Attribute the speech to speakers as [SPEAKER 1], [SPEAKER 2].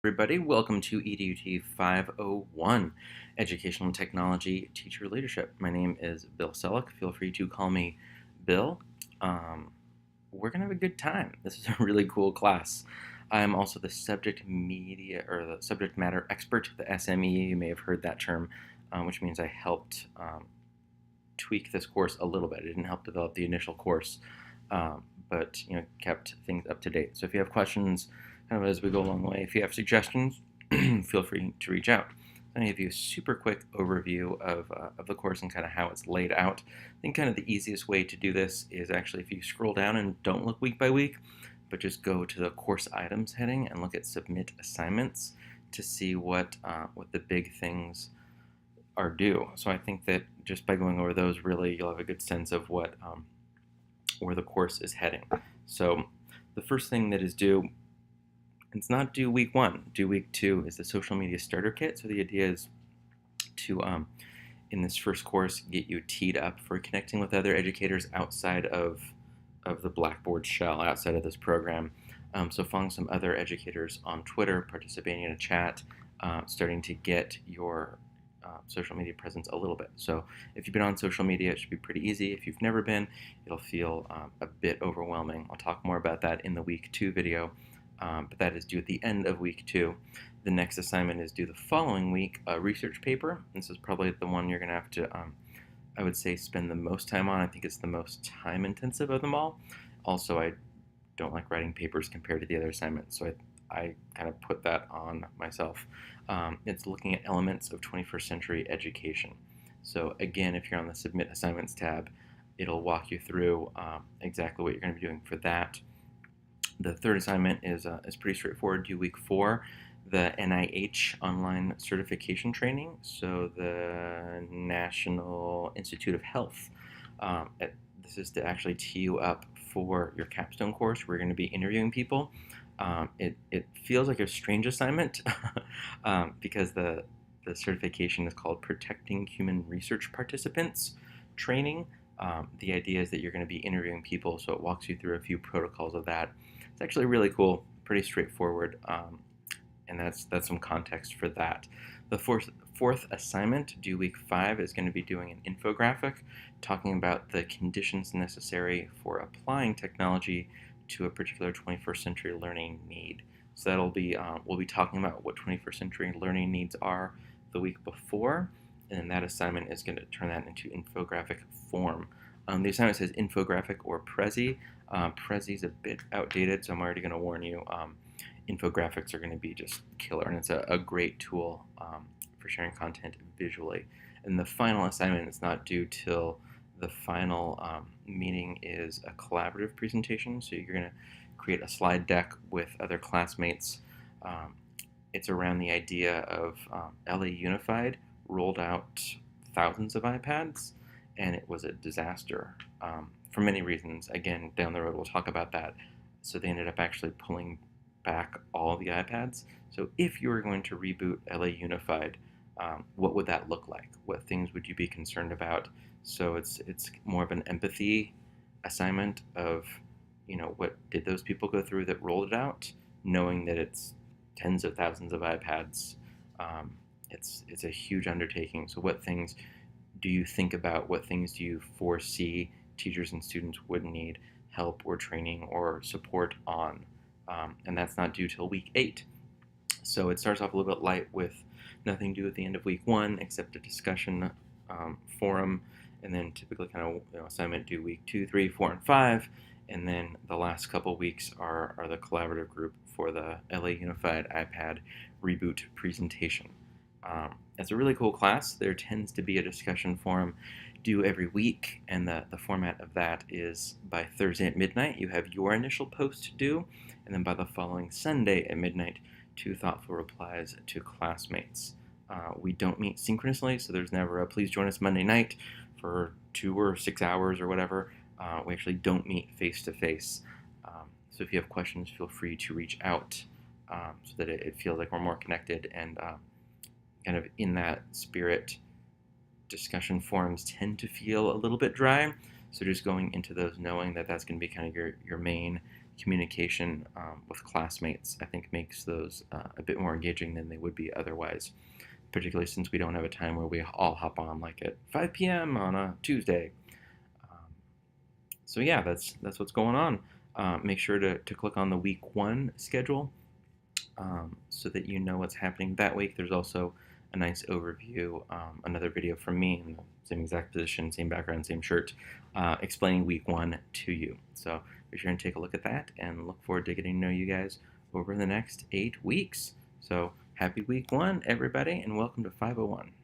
[SPEAKER 1] Everybody, welcome to EDUT 501, Educational and Technology Teacher Leadership. My name is Bill Selleck. Feel free to call me Bill. We're going to have a good time. This is a really cool class. I'm also the subject matter expert, the SME. You may have heard that term, which means I helped tweak this course a little bit. I didn't help develop the initial course, but kept things up to date. So if you have questions kind of as we go along the way, if you have suggestions, feel free to reach out. I'm going to give you a super quick overview of the course and kind of how it's laid out. I think kind of the easiest way to do this is actually if you scroll down and don't look week by week, but just go to the course items heading and look at submit assignments to see what the big things are due. So I think that just by going over those, really you'll have a good sense of what where the course is heading. So the first thing that is due, it's not due week 1, due week 2 is the social media starter kit. So the idea is to, in this first course, get you teed up for connecting with other educators outside of the Blackboard shell, outside of this program. So following some other educators on Twitter, participating in a chat, starting to get your social media presence a little bit. So if you've been on social media, it should be pretty easy. If you've never been, it'll feel a bit overwhelming. I'll talk more about that in the week 2 video, but that is due at the end of week 2. The next assignment is due the following week, a research paper. This is probably the one you're going to have to, I would say, spend the most time on. I think it's the most time intensive of them all. Also, I don't like writing papers compared to the other assignments, so I kind of put that on myself. It's looking at elements of 21st century education. So again, if you're on the Submit Assignments tab, it'll walk you through exactly what you're going to be doing for that. The third assignment is pretty straightforward, due week 4, the NIH online certification training, so the National Institute of Health. This is to actually tee you up for your capstone course. We're going to be interviewing people. It feels like a strange assignment because the certification is called Protecting Human Research Participants Training. The idea is that you're going to be interviewing people, so it walks you through a few protocols of that. It's actually really cool, pretty straightforward, and that's some context for that. The fourth assignment, due week 5, is going to be doing an infographic talking about the conditions necessary for applying technology to a particular 21st century learning need. So that'll be, we'll be talking about what 21st century learning needs are the week before, and that assignment is going to turn that into infographic form. The assignment says infographic or Prezi. Prezi is a bit outdated, so I'm already going to warn you. Infographics are going to be just killer, and it's a great tool for sharing content visually. And the final assignment is not due till the final meeting is a collaborative presentation, so you're going to create a slide deck with other classmates. It's around the idea of LA Unified rolled out thousands of iPads, and it was a disaster for many reasons. Again, down the road we'll talk about that. So they ended up actually pulling back all the iPads. So if you were going to reboot LA Unified, what would that look like? What things would you be concerned about? So it's more of an empathy assignment of, what did those people go through that rolled it out, knowing that it's tens of thousands of iPads. It's a huge undertaking. So what things do you think about? What things do you foresee teachers and students would need help or training or support on? And that's not due till week 8. So it starts off a little bit light with nothing due at the end of week 1 except a discussion forum, and then typically kind of assignment due week 2, 3, 4, and 5, and then the last couple weeks are the collaborative group for the LA Unified iPad reboot presentation. It's a really cool class. There tends to be a discussion forum due every week, and the format of that is by Thursday at midnight you have your initial post due, and then by the following Sunday at midnight 2 thoughtful replies to classmates. We don't meet synchronously, so there's never a please join us Monday night for 2 or 6 hours or whatever. We actually don't meet face to face. So if you have questions, feel free to reach out so that it feels like we're more connected, and kind of in that spirit. Discussion forums tend to feel a little bit dry, so just going into those knowing that that's going to be kind of your main communication with classmates, I think makes those a bit more engaging than they would be otherwise, particularly since we don't have a time where we all hop on like at 5 p.m. on a Tuesday. Um, so yeah, that's what's going on. Make sure to click on the week 1 schedule so that you know what's happening that week. There's also a nice overview, another video from me in the same exact position, same background, same shirt, explaining week 1 to you. So be sure and take a look at that and look forward to getting to know you guys over the next 8 weeks. So happy week 1, everybody, and welcome to 501.